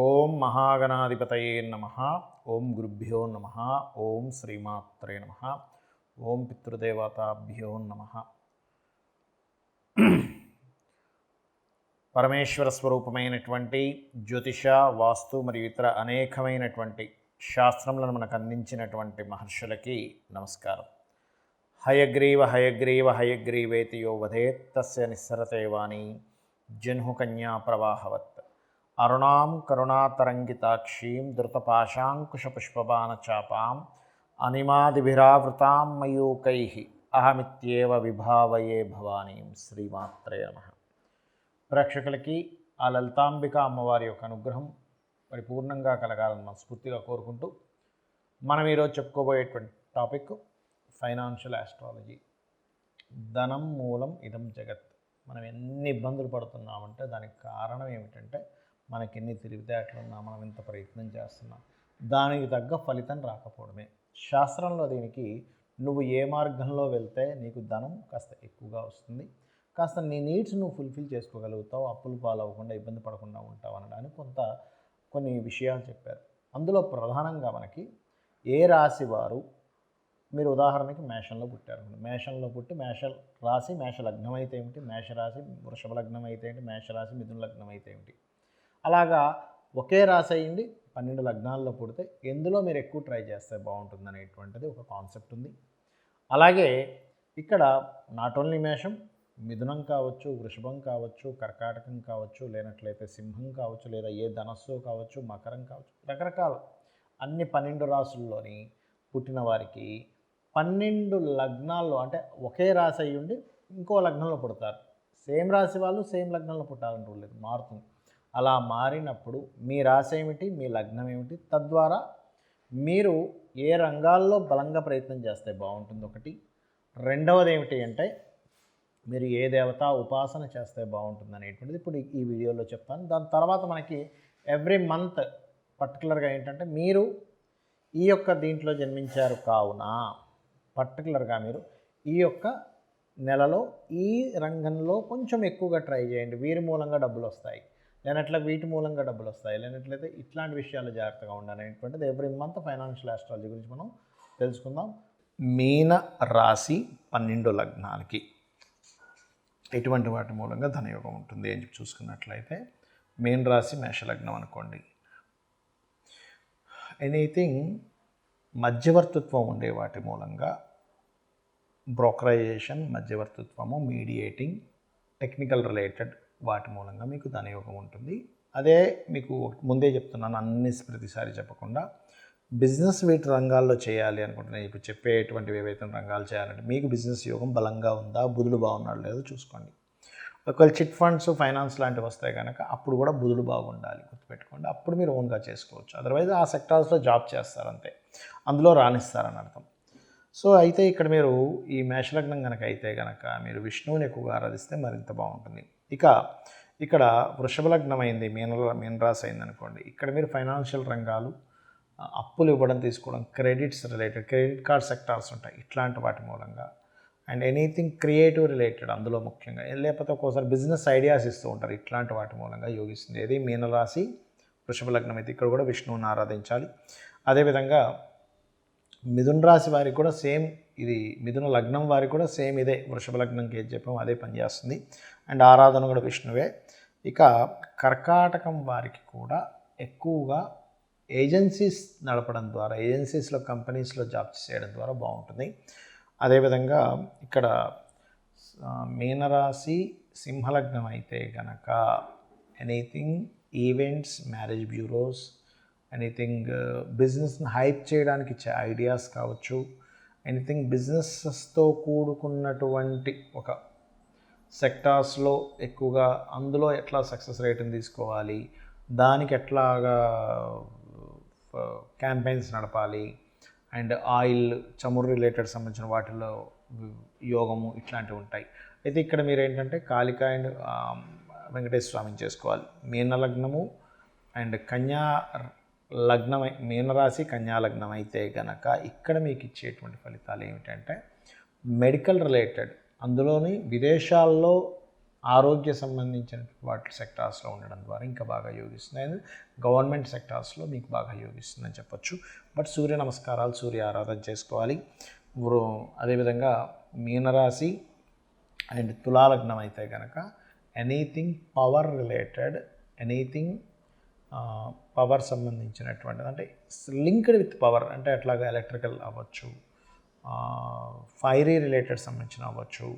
ఓం మహాగణాధిపతయే నమః. ఓం గురుభ్యో నమః. ఓం శ్రీమాత్రే నమః. ఓం పితృదేవతాభ్యో నమః. పరమేశ్వర స్వరూపమైనటువంటి జ్యోతిష, వాస్తు మరియు ఇతర అనేకమైనటువంటి శాస్త్రములను మనకు అందించినటువంటి మహర్షులకి నమస్కారం. హయగ్రీవ హయగ్రీవ హయగ్రీవేతి యో వదేత్ తస్య నిస్సరతే వాణి జన్హు కన్యా ప్రవాహవత్. అరుణాం కరుణాతరంగితాక్షీం ధృతపాశాంకుశపుష్పబాణచాపాం అనిమాదిభిరావృతాం మయూకైః అహమిత్యేవ విభావయే భవానీం. శ్రీమాత్రే నమః. ప్రేక్షకులకి ఆ లలితాంబిక అమ్మవారి యొక్క అనుగ్రహం పరిపూర్ణంగా కలగాలని మనస్ఫూర్తిగా కోరుకుంటూ మనం ఈరోజు చెప్పుకోబోయేటువంటి టాపిక్ ఫైనాన్షియల్ ఆస్ట్రాలజీ. ధనం మూలం ఇదం జగత్. మనం ఎన్ని ఇబ్బందులు పడుతున్నామంటే దానికి కారణం ఏమిటంటే మనకి ఎన్ని తెలివితేటలు ఉన్నా, మనం ఎంత ప్రయత్నం చేస్తున్నాం, దానికి తగ్గ ఫలితం రాకపోవడమే. శాస్త్రంలో దీనికి నువ్వు ఏ మార్గంలో వెళ్తే నీకు ధనం కాస్త ఎక్కువగా వస్తుంది, కాస్త నీ నీడ్స్ నువ్వు ఫుల్ఫిల్ చేసుకోగలుగుతావు, అప్పులు పాలవ్వకుండా ఇబ్బంది పడకుండా ఉంటావు అనడానికి కొన్ని విషయాలు చెప్పారు. అందులో ప్రధానంగా మనకి ఏ రాశి వారు, మీరు ఉదాహరణకి మేషంలో పుట్టారు, మేషంలో పుట్టి రాశి మేష లగ్నం అయితే ఏమిటి, మేషరాశి వృషభ లగ్నం అయితే ఏంటి, మేషరాశి మిథున లగ్నం అయితే ఏమిటి, అలాగా ఒకే రాశి అయ్యింది 12 లగ్నాల్లో పుడితే ఎందులో మీరు ఎక్కువ ట్రై చేస్తే బాగుంటుంది అనేటువంటిది ఒక కాన్సెప్ట్ ఉంది. అలాగే ఇక్కడ నాట్ ఓన్లీ మేషం, మిథునం కావచ్చు, వృషభం కావచ్చు, కర్కాటకం కావచ్చు, లేనట్లయితే సింహం కావచ్చు, లేదా ఏ ధనస్సు కావచ్చు, మకరం కావచ్చు, రకరకాల అన్ని 12 రాశుల్లోని పుట్టిన వారికి 12 లగ్నాల్లో, అంటే ఒకే రాశి అయ్యి ఉండి ఇంకో లగ్నంలో పుడతారు. సేమ్ రాశి వాళ్ళు సేమ్ లగ్నంలో పుట్టాలని రూల్ లేదు, మారుతుంది. అలా మారినప్పుడు మీ రాశి ఏమిటి, మీ లగ్నం ఏమిటి, తద్వారా మీరు ఏ రంగాల్లో బలంగా ప్రయత్నం చేస్తే బాగుంటుంది ఒకటి. రెండవది ఏమిటి అంటే మీరు ఏ దేవత ఉపాసన చేస్తే బాగుంటుంది అనేటువంటిది ఇప్పుడు ఈ వీడియోలో చెప్తాను. దాని తర్వాత మనకి ఎవ్రీ మంత్ పర్టికులర్గా ఏంటంటే మీరు ఈ యొక్క దీంట్లో జన్మించారు కావున పర్టికులర్గా మీరు ఈ యొక్క నెలలో ఈ రంగంలో కొంచెం ఎక్కువగా ట్రై చేయండి. వీరి మూలంగా డబ్బులు వస్తాయి, లేనట్లే వీటి మూలంగా డబ్బులు వస్తాయి, లేనట్లయితే ఇట్లాంటి విషయాలు జాగ్రత్తగా ఉండాలనేటువంటిది ఎవ్రీ మంత్ ఫైనాన్షియల్ ఆస్ట్రాలజీ గురించి మనం తెలుసుకుందాం. మీన రాశి 12 లగ్నాలకి ఎటువంటి వాటి మూలంగా ధనయోగం ఉంటుంది అని చెప్పి చూసుకున్నట్లయితే, మీన రాశి మేషలగ్నం అనుకోండి, ఎనీథింగ్ మధ్యవర్తిత్వం ఉండే వాటి మూలంగా, బ్రోకరైజేషన్, మధ్యవర్తిత్వము, మీడియేటింగ్, టెక్నికల్ రిలేటెడ్ వాటి మూలంగా మీకు ధనయోగం ఉంటుంది. అదే మీకు ముందే చెప్తున్నాను, ప్రతిసారి చెప్పకుండా బిజినెస్ వీటి రంగాల్లో చేయాలి అనుకుంటున్నాను. ఇప్పుడు చెప్పేటువంటివి ఏవైతే రంగాలు చేయాలంటే మీకు బిజినెస్ యోగం బలంగా ఉందా, బుధుడు బాగున్నాడు లేదో చూసుకోండి. ఒకవేళ చిట్ ఫండ్స్, ఫైనాన్స్ లాంటివి వస్తాయి కనుక అప్పుడు కూడా బుధుడు బాగుండాలి, గుర్తుపెట్టుకోండి. అప్పుడు మీరు ఓన్గా చేసుకోవచ్చు. అదర్వైజ్ ఆ సెక్టార్స్లో జాబ్ చేస్తారంతే, అందులో రాణిస్తారని అర్థం. సో అయితే ఇక్కడ మీరు ఈ మేషలగ్నం కనుక అయితే కనుక మీరు విష్ణువుని ఎక్కువగా ఆరాధిస్తే మరింత బాగుంటుంది. ఇక ఇక్కడ వృషభ లగ్నం అయింది, మీనరాశి అయింది అనుకోండి, ఇక్కడ మీరు ఫైనాన్షియల్ రంగాలు, అప్పులు ఇవ్వడం తీసుకోవడం, credits related, credit card sectors ఉంటాయి, ఇట్లాంటి వాటి మూలంగా, అండ్ ఎనీథింగ్ క్రియేటివ్ రిలేటెడ్, అందులో ముఖ్యంగా, లేకపోతే ఒక్కోసారి బిజినెస్ ఐడియాస్ ఇస్తూ ఉంటారు, ఇట్లాంటి వాటి మూలంగా యోగిస్తుంది. ఏది మీనరాశి వృషభ లగ్నం అయితే ఇక్కడ కూడా విష్ణువుని ఆరాధించాలి. అదేవిధంగా మిథున రాశి వారికి కూడా సేమ్, ఇది మిథున లగ్నం వారికి కూడా సేమ్ ఇదే, వృషభ లగ్నంకి ఏది చెప్పామో అదే పనిచేస్తుంది, అండ్ ఆరాధన కూడా విష్ణువే. ఇక కర్కాటకం వారికి కూడా ఎక్కువగా ఏజెన్సీస్ నడపడం ద్వారా, ఏజెన్సీస్లో కంపెనీస్లో జాబ్ చేయడం ద్వారా బాగుంటుంది. అదేవిధంగా ఇక్కడ మీనరాశి సింహలగ్నం అయితే కనుక anything events, marriage bureaus, anything బిజినెస్ని హైప్ చేయడానికి ఇచ్చే ఐడియాస్ కావచ్చు, ఎనీథింగ్ బిజినెస్తో కూడుకున్నటువంటి ఒక సెక్టార్స్లో ఎక్కువగా, అందులో ఎట్లా సక్సెస్ రేటుని తీసుకోవాలి, దానికి ఎట్లాగా క్యాంపెయిన్స్ నడపాలి, అండ్ ఆయిల్, చమురు రిలేటెడ్ సంబంధించిన వాటిల్లో యోగము, ఇట్లాంటివి ఉంటాయి. అయితే ఇక్కడ మీరు ఏంటంటే కాళిక అండ్ వెంకటేశ్వర స్వామిని చేసుకోవాలి. మీన లగ్నము అండ్ కన్యా లగ్నం, మీనరాశి కన్యా లగ్నం అయితే కనుక ఇక్కడ మీకు ఇచ్చేటువంటి ఫలితాలు ఏమిటంటే మెడికల్ రిలేటెడ్, అందులోని విదేశాల్లో ఆరోగ్య సంబంధించిన వాటి సెక్టార్స్లో ఉండడం ద్వారా ఇంకా బాగా యోగిస్తుంది. అండ్ గవర్నమెంట్ సెక్టార్స్లో మీకు బాగా యోగిస్తుందని చెప్పొచ్చు. బట్ సూర్య నమస్కారాలు, సూర్య ఆరాధన చేసుకోవాలి. అదేవిధంగా మీనరాశి అండ్ తులాలగ్నం అయితే కనుక anything power related, anything power సంబంధించినటువంటిది, అంటే లింక్డ్ విత్ పవర్, అంటే అట్లాగా ఎలక్ట్రికల్ అవ్వచ్చు, ఫైరీ రిలేటెడ్ సంబంధించిన అవ్వచ్చు,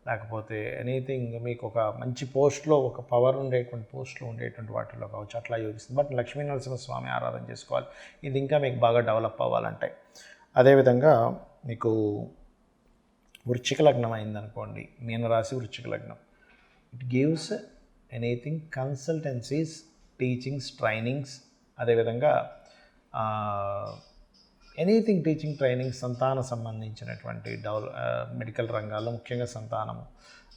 లేకపోతే ఎనీథింగ్ మీకు ఒక మంచి పోస్ట్లో, ఒక పవర్ ఉండేటువంటి పోస్ట్లో ఉండేటువంటి వాటిలో కావచ్చు, అట్లా యోగిస్తుంది. బట్ లక్ష్మీ నరసింహస్వామి ఆరాధన చేసుకోవాలి, ఇది ఇంకా మీకు బాగా డెవలప్ అవ్వాలంటే. అదేవిధంగా మీకు వృశ్చిక లగ్నం అయిందనుకోండి, మీనరాశి వృశ్చిక లగ్నం, it gives anything consultancies, teachings, trainings, అదేవిధంగా ఎనీథింగ్ టీచింగ్, ట్రైనింగ్, సంతాన సంబంధించినటువంటి మెడికల్ రంగాల్లో ముఖ్యంగా సంతానము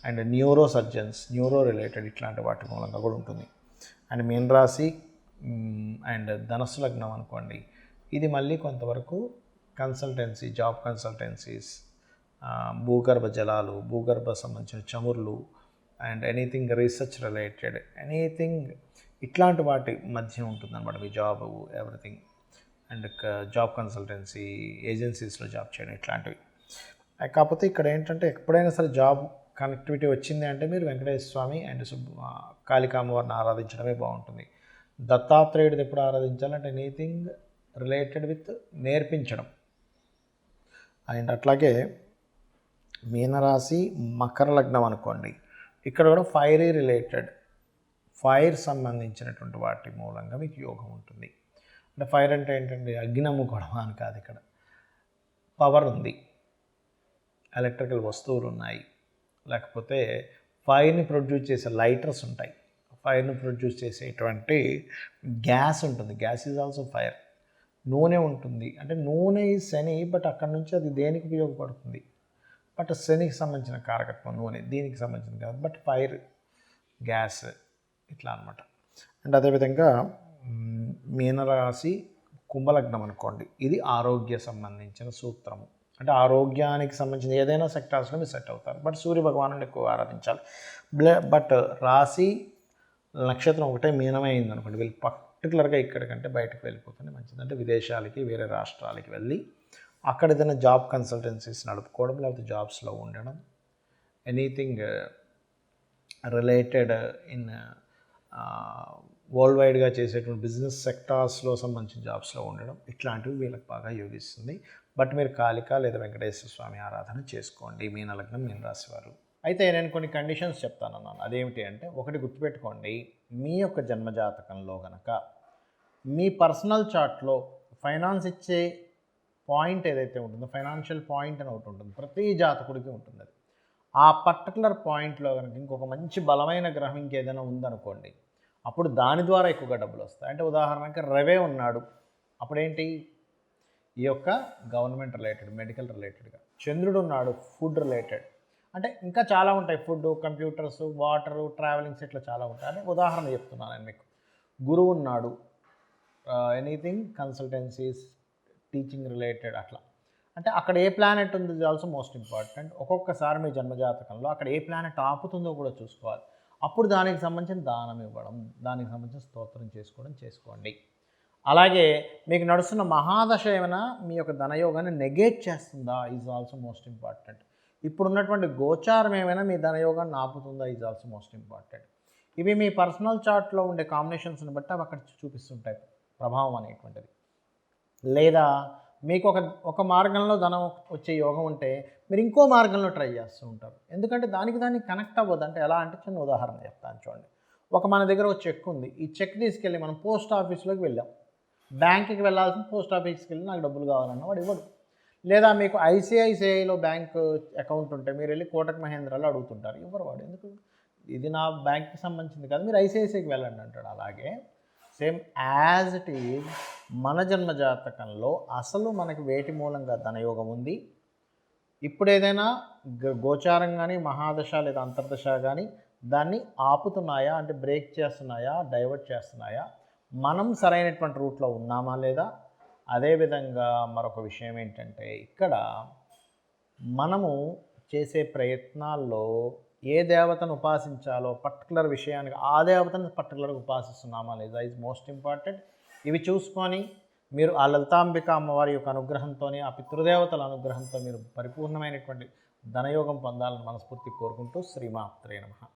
and neuro surgeons, neuro related ఇట్లాంటి వాటి మూలంగా కూడా ఉంటుంది. అండ్ మీన రాశి అండ్ ధనస్సు లగ్నం అనుకోండి, ఇది మళ్ళీ కొంతవరకు కన్సల్టెన్సీ, జాబ్ కన్సల్టెన్సీస్, భూగర్భ జలాలు, భూగర్భ సంబంధించిన చముర్లు and anything research related, anything ఇట్లాంటి వాటి మధ్య ఉంటుందన్నమాట మీ job, everything. And job consultancy, ఏజెన్సీస్లో జాబ్ చేయడం ఇట్లాంటివి. కాకపోతే ఇక్కడ ఏంటంటే ఎప్పుడైనా సరే జాబ్ కనెక్టివిటీ వచ్చింది అంటే మీరు వెంకటేశ్వర స్వామి అండ్ కాళికామ్మవారిని ఆరాధించడమే బాగుంటుంది. దత్తాత్రేయుడిది ఎప్పుడు ఆరాధించాలంటే ఎనీథింగ్ రిలేటెడ్ విత్ నేర్పించడం. అండ్ అట్లాగే మీనరాశి మకర లగ్నం అనుకోండి, ఇక్కడ కూడా ఫైరీ రిలేటెడ్, ఫైర్ సంబంధించినటువంటి వాటి మూలంగా మీకు యోగం ఉంటుంది. అంటే ఫైర్ అంటే ఏంటంటే అగ్ని అమ్ముకోవడం అని కాదు, ఇక్కడ పవర్ ఉంది, ఎలక్ట్రికల్ వస్తువులు ఉన్నాయి, లేకపోతే ఫైర్ని ప్రొడ్యూస్ చేసే లైటర్స్ ఉంటాయి, ఫైర్ని ప్రొడ్యూస్ చేసేటువంటి గ్యాస్ ఉంటుంది, గ్యాస్ ఈజ్ ఆల్సో ఫైర్. నూనె ఉంటుంది, అంటే నూనె ఈ శని, బట్ అక్కడ నుంచి అది దేనికి ఉపయోగపడుతుంది, బట్ శనికి సంబంధించిన కారకత్వం నూనె, దీనికి సంబంధించిన కాదు, బట్ ఫైర్, గ్యాస్ ఇట్లా అనమాట. అండ్ అదేవిధంగా మీనరాశి కుంభలగ్నం అనుకోండి, ఇది ఆరోగ్య సంబంధించిన సూత్రము, అంటే ఆరోగ్యానికి సంబంధించిన ఏదైనా సెక్టార్స్లో మీరు సెట్ అవుతారు. బట్ సూర్య భగవాను ఎక్కువ ఆరాధించాలి. బట్ రాశి నక్షత్రం ఒకటే మీనమే అయింది అనుకోండి, వీళ్ళు పర్టికులర్గా ఇక్కడికంటే బయటకు వెళ్ళిపోతుంది మంచిది. అంటే విదేశాలకి, వేరే రాష్ట్రాలకి వెళ్ళి అక్కడ ఏదైనా జాబ్ కన్సల్టెన్సీస్ నడుపుకోవడం, లేకపోతే జాబ్స్లో ఉండడం, ఎనీథింగ్ రిలేటెడ్ ఇన్ వరల్డ్ వైడ్గా చేసేటువంటి బిజినెస్ సెక్టార్స్లో సంబంధించిన జాబ్స్లో ఉండడం, ఇట్లాంటివి వీళ్ళకి బాగా యోగిస్తుంది. బట్ మీరు కాళిక లేదా వెంకటేశ్వర స్వామి ఆరాధన చేసుకోండి, మీనలగ్నం, మీనరాశి వారు. అయితే నేను కొన్ని కండిషన్స్ చెప్తానన్నాను, అదేమిటి అంటే, ఒకటి గుర్తుపెట్టుకోండి, మీ యొక్క జన్మజాతకంలో కనుక మీ పర్సనల్ చార్ట్లో ఫైనాన్స్ ఇచ్చే పాయింట్ ఏదైతే ఉంటుందో, ఫైనాన్షియల్ పాయింట్ అని ఒకటి ఉంటుంది, ప్రతి జాతకుడికి ఉంటుంది. అది ఆ పర్టికులర్ పాయింట్లో కనుక ఇంకొక మంచి బలమైన గ్రహం ఇంకేదైనా ఉందనుకోండి, అప్పుడు దాని ద్వారా ఎక్కువగా డబ్బులు వస్తాయి. అంటే ఉదాహరణకి రవే ఉన్నాడు, అప్పుడేంటి, ఈ యొక్క గవర్నమెంట్ రిలేటెడ్, మెడికల్ రిలేటెడ్గా. చంద్రుడు ఉన్నాడు, ఫుడ్ రిలేటెడ్, అంటే ఇంకా చాలా ఉంటాయి, ఫుడ్, కంప్యూటర్స్, వాటరు, ట్రావెలింగ్స్, ఇట్లా చాలా ఉంటాయి. అంటే ఉదాహరణ చెప్తున్నాను నేను మీకు. గురువు ఉన్నాడు, ఎనీథింగ్ కన్సల్టెన్సీస్, టీచింగ్ రిలేటెడ్, అట్లా. అంటే అక్కడ ఏ ప్లానెట్ ఉంది ఇస్ ఆల్సో మోస్ట్ ఇంపార్టెంట్. ఒక్కొక్కసారి మీ జన్మజాతకంలో అక్కడ ఏ ప్లానెట్ ఆపుతుందో కూడా చూసుకోవాలి. అప్పుడు దానికి సంబంధించిన దానం ఇవ్వడం, దానికి సంబంధించిన స్తోత్రం చేసుకోండి. అలాగే మీకు నడుస్తున్న మహాదశ ఏమైనా మీ యొక్క ధనయోగాన్ని నెగేట్ చేస్తుందా ఈజ్ ఆల్సో మోస్ట్ ఇంపార్టెంట్. ఇప్పుడున్నటువంటి గోచారం ఏమైనా మీ ధనయోగాన్ని ఆపుతుందా ఈజ్ ఆల్సో మోస్ట్ ఇంపార్టెంట్. ఇవి మీ పర్సనల్ చార్ట్లో ఉండే కాంబినేషన్స్ని బట్టి అవి అక్కడ చూపిస్తుంటాయి ప్రభావం అనేటువంటిది. లేదా మీకు ఒక మార్గంలో ధనం వచ్చే యోగం ఉంటే మీరు ఇంకో మార్గంలో ట్రై చేస్తూ ఉంటారు, ఎందుకంటే దానికి కనెక్ట్ అవ్వదు. అంటే ఎలా అంటే, చిన్న ఉదాహరణ చెప్తాను చూడండి. మన దగ్గర ఒక చెక్ ఉంది, ఈ చెక్ తీసుకెళ్ళి మనం పోస్ట్ ఆఫీస్లోకి వెళ్ళాం, బ్యాంకుకి వెళ్ళాల్సిన పోస్ట్ ఆఫీస్కి వెళ్ళి నాకు డబ్బులు కావాలన్నా వాడు ఇవ్వడు. లేదా మీకు ఐసిఐసిఐలో బ్యాంక్ అకౌంట్ ఉంటే మీరు వెళ్ళి కోటక్ మహేంద్రలో అడుగుతుంటారు, ఇవ్వరు వాడు. ఎందుకు, ఇది నా బ్యాంక్కి సంబంధించింది కాదు, మీరు ఐసిఐసిఐకి వెళ్ళండి అంటాడు. అలాగే సేమ్ యాజ్ ఇట్ ఈజ్ మన జన్మ జాతకంలో అసలు మనకి వేటి మూలంగా ధనయోగం ఉంది, ఇప్పుడు ఏదైనా గోచారం కానీ, మహాదశ లేదా అంతర్దశ కానీ దాన్ని ఆపుతున్నాయా, అంటే బ్రేక్ చేస్తున్నాయా, డైవర్ట్ చేస్తున్నాయా, మనం సరైనటువంటి రూట్లో ఉన్నామా లేదా. అదేవిధంగా మరొక విషయం ఏంటంటే, ఇక్కడ మనము చేసే ప్రయత్నాల్లో ఏ దేవతను ఉపాసించాలో పర్టికులర్ విషయానికి ఆ దేవతను పర్టికులర్గా ఉపాసిస్తున్నామా లేదా ఈజ్ మోస్ట్ ఇంపార్టెంట్. ఇవి చూసుకొని మీరు ఆ లలితాంబిక అమ్మవారి యొక్క అనుగ్రహంతో, ఆ పితృదేవతల అనుగ్రహంతో మీరు పరిపూర్ణమైనటువంటి ధనయోగం పొందాలని మనస్ఫూర్తి కోరుకుంటూ శ్రీమాత్రే నమః.